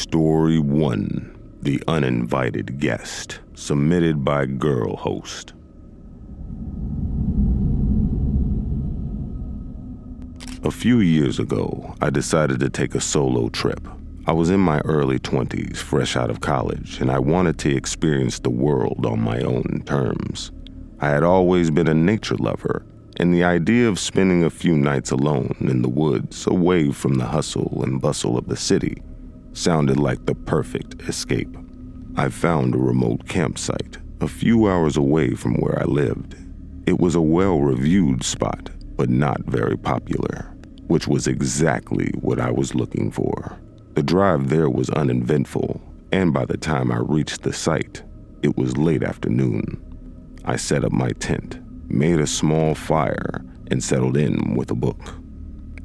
Story 1, The Uninvited Guest, submitted by Girl Host. A few years ago, I decided to take a solo trip. I was in my early 20s, fresh out of college, and I wanted to experience the world on my own terms. I had always been a nature lover, and the idea of spending a few nights alone in the woods, away from the hustle and bustle of the city, sounded like the perfect escape. I found a remote campsite, a few hours away from where I lived. It was a well-reviewed spot, but not very popular, which was exactly what I was looking for. The drive there was uneventful, and by the time I reached the site, it was late afternoon. I set up my tent, made a small fire, and settled in with a book.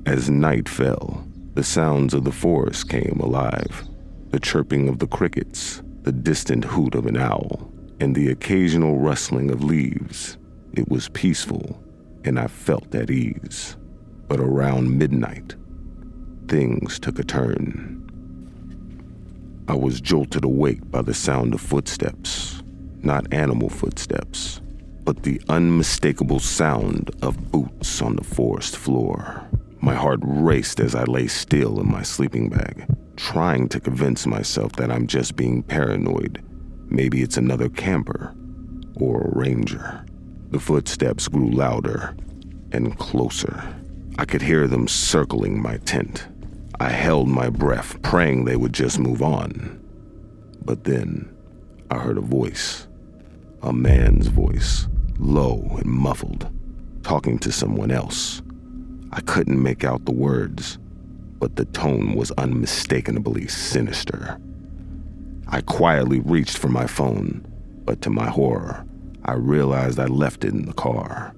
As night fell, the sounds of the forest came alive. The chirping of the crickets, the distant hoot of an owl, and the occasional rustling of leaves. It was peaceful, and I felt at ease. But around midnight, things took a turn. I was jolted awake by the sound of footsteps, not animal footsteps, but the unmistakable sound of boots on the forest floor. My heart raced as I lay still in my sleeping bag, trying to convince myself that I'm just being paranoid. Maybe it's another camper or a ranger. The footsteps grew louder and closer. I could hear them circling my tent. I held my breath, praying they would just move on. But then I heard a voice, a man's voice, low and muffled, talking to someone else. I couldn't make out the words, but the tone was unmistakably sinister. I quietly reached for my phone, but to my horror, I realized I left it in the car.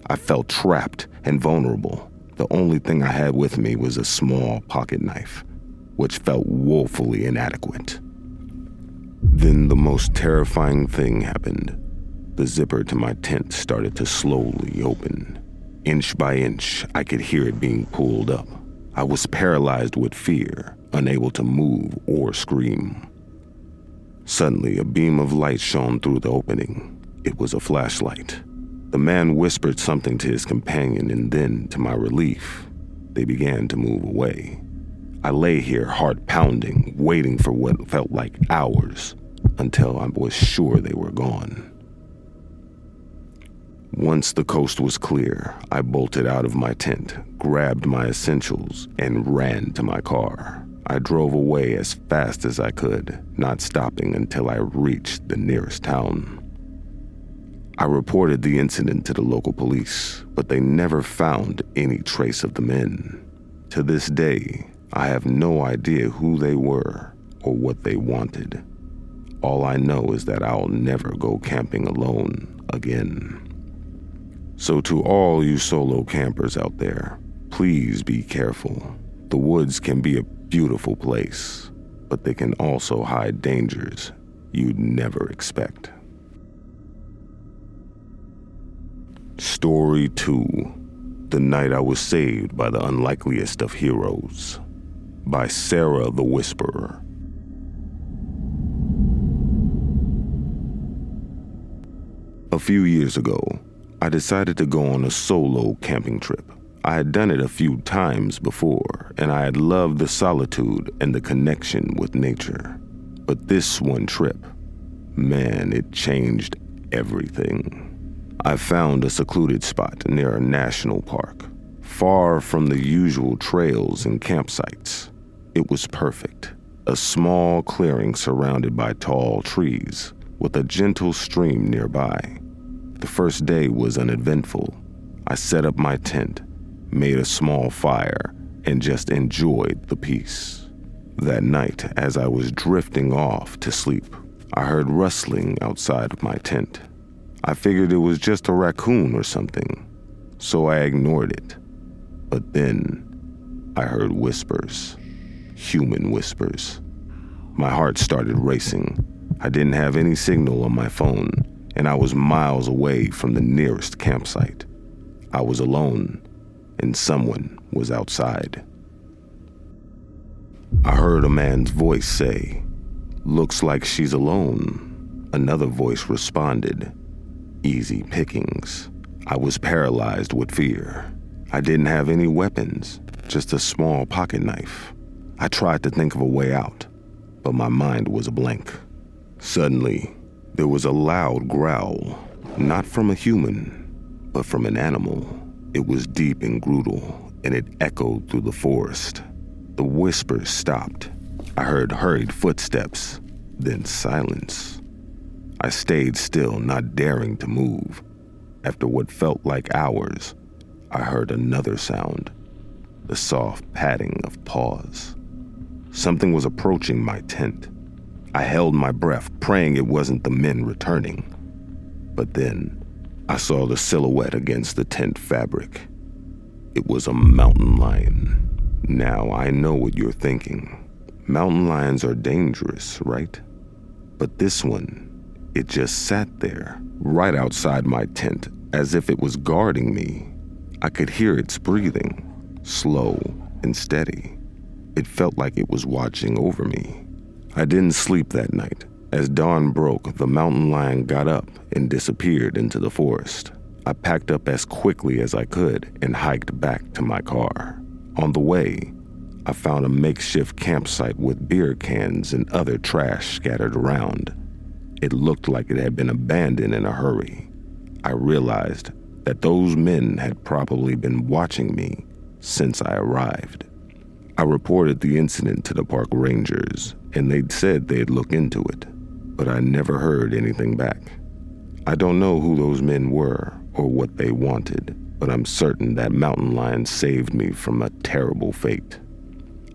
I felt trapped and vulnerable. The only thing I had with me was a small pocket knife, which felt woefully inadequate. Then the most terrifying thing happened. The zipper to my tent started to slowly open. Inch by inch, I could hear it being pulled up. I was paralyzed with fear, unable to move or scream. Suddenly, a beam of light shone through the opening. It was a flashlight. The man whispered something to his companion, and then, to my relief, they began to move away. I lay here, heart pounding, waiting for what felt like hours, until I was sure they were gone. Once the coast was clear, I bolted out of my tent, grabbed my essentials, and ran to my car. I drove away as fast as I could, not stopping until I reached the nearest town. I reported the incident to the local police, but they never found any trace of the men. To this day, I have no idea who they were or what they wanted. All I know is that I'll never go camping alone again. So to all you solo campers out there, please be careful. The woods can be a beautiful place, but they can also hide dangers you'd never expect. Story 2, The Night I Was Saved by the Unlikeliest of Heroes, by Sarah the Whisperer. A few years ago, I decided to go on a solo camping trip. I had done it a few times before, and I had loved the solitude and the connection with nature. But this one trip, man, it changed everything. I found a secluded spot near a national park, far from the usual trails and campsites. It was perfect, a small clearing surrounded by tall trees, with a gentle stream nearby. The first day was uneventful. I set up my tent, made a small fire, and just enjoyed the peace. That night, as I was drifting off to sleep, I heard rustling outside of my tent. I figured it was just a raccoon or something, so I ignored it. But then, I heard whispers, human whispers. My heart started racing. I didn't have any signal on my phone, and I was miles away from the nearest campsite. I was alone, and someone was outside. I heard a man's voice say, "Looks like she's alone." Another voice responded, "Easy pickings." I was paralyzed with fear. I didn't have any weapons, just a small pocket knife. I tried to think of a way out, but my mind was a blank. Suddenly, there was a loud growl, not from a human, but from an animal. It was deep and brutal, and it echoed through the forest. The whispers stopped. I heard hurried footsteps, then silence. I stayed still, not daring to move. After what felt like hours, I heard another sound, the soft padding of paws. Something was approaching my tent. I held my breath, praying it wasn't the men returning. But then, I saw the silhouette against the tent fabric. It was a mountain lion. Now I know what you're thinking. Mountain lions are dangerous, right? But this one, it just sat there, right outside my tent, as if it was guarding me. I could hear its breathing, slow and steady. It felt like it was watching over me. I didn't sleep that night. As dawn broke, the mountain lion got up and disappeared into the forest. I packed up as quickly as I could and hiked back to my car. On the way, I found a makeshift campsite with beer cans and other trash scattered around. It looked like it had been abandoned in a hurry. I realized that those men had probably been watching me since I arrived. I reported the incident to the park rangers, and they'd said they'd look into it, but I never heard anything back. I don't know who those men were or what they wanted, but I'm certain that mountain lion saved me from a terrible fate.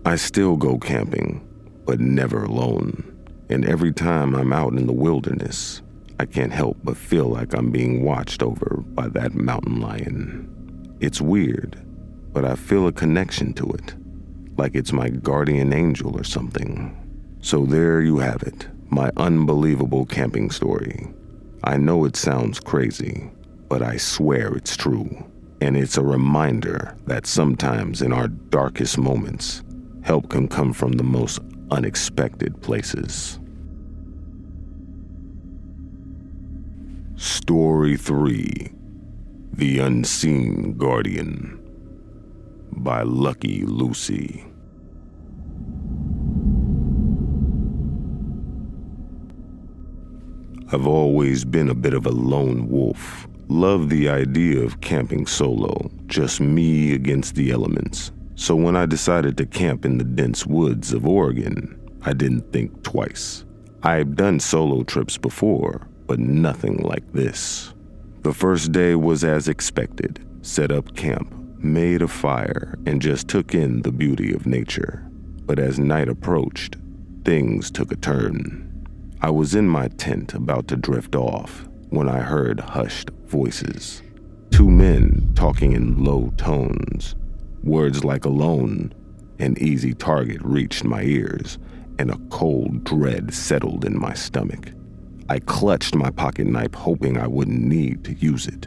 I still go camping, but never alone, and every time I'm out in the wilderness, I can't help but feel like I'm being watched over by that mountain lion. It's weird, but I feel a connection to it, like it's my guardian angel or something. So there you have it, my unbelievable camping story. I know it sounds crazy, but I swear it's true. And it's a reminder that sometimes in our darkest moments, help can come from the most unexpected places. Story 3, The Unseen Guardian, by Lucky Lucy. I've always been a bit of a lone wolf. Loved the idea of camping solo, just me against the elements. So when I decided to camp in the dense woods of Oregon, I didn't think twice. I've done solo trips before, but nothing like this. The first day was as expected. Set up camp, made a fire, and just took in the beauty of nature. But as night approached, things took a turn. I was in my tent about to drift off when I heard hushed voices. Two men talking in low tones. Words like alone and easy target reached my ears, and a cold dread settled in my stomach. I clutched my pocket knife, hoping I wouldn't need to use it.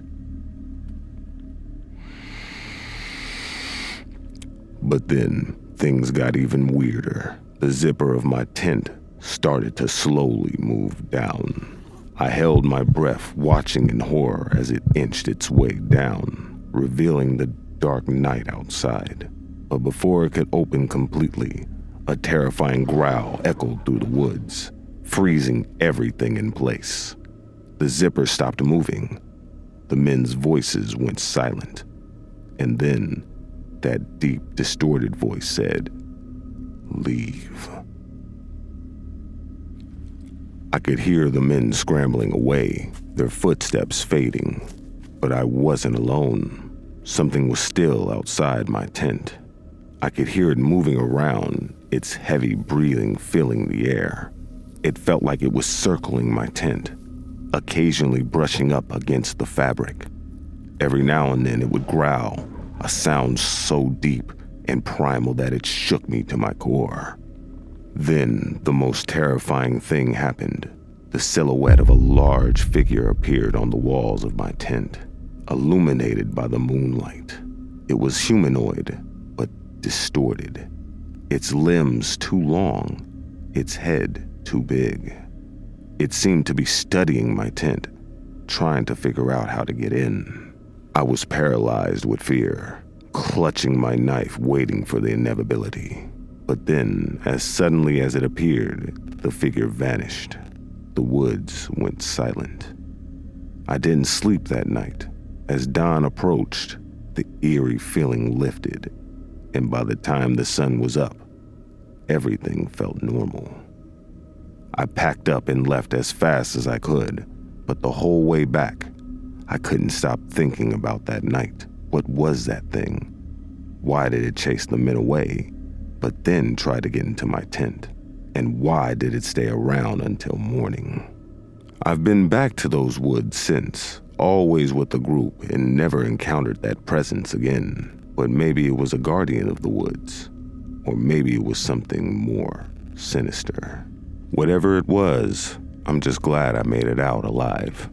But then, things got even weirder. The zipper of my tent started to slowly move down. I held my breath, watching in horror as it inched its way down, revealing the dark night outside. But before it could open completely, a terrifying growl echoed through the woods, freezing everything in place. The zipper stopped moving. The men's voices went silent. And then, that deep, distorted voice said, "Leave." I could hear the men scrambling away, their footsteps fading, but I wasn't alone. Something was still outside my tent. I could hear it moving around, its heavy breathing filling the air. It felt like it was circling my tent, occasionally brushing up against the fabric. Every now and then it would growl, a sound so deep and primal that it shook me to my core. Then, the most terrifying thing happened. The silhouette of a large figure appeared on the walls of my tent, illuminated by the moonlight. It was humanoid, but distorted. its limbs too long, its head too big. It seemed to be studying my tent, trying to figure out how to get in. I was paralyzed with fear, clutching my knife, waiting for the inevitability. But then, as suddenly as it appeared, the figure vanished. The woods went silent. I didn't sleep that night. As dawn approached, the eerie feeling lifted, and by the time the sun was up, everything felt normal. I packed up and left as fast as I could, but the whole way back, I couldn't stop thinking about that night. What was that thing? Why did it chase the men away, but then try to get into my tent? And why did it stay around until morning? I've been back to those woods since, always with the group, and never encountered that presence again. But maybe it was a guardian of the woods, or maybe it was something more sinister. Whatever it was, I'm just glad I made it out alive.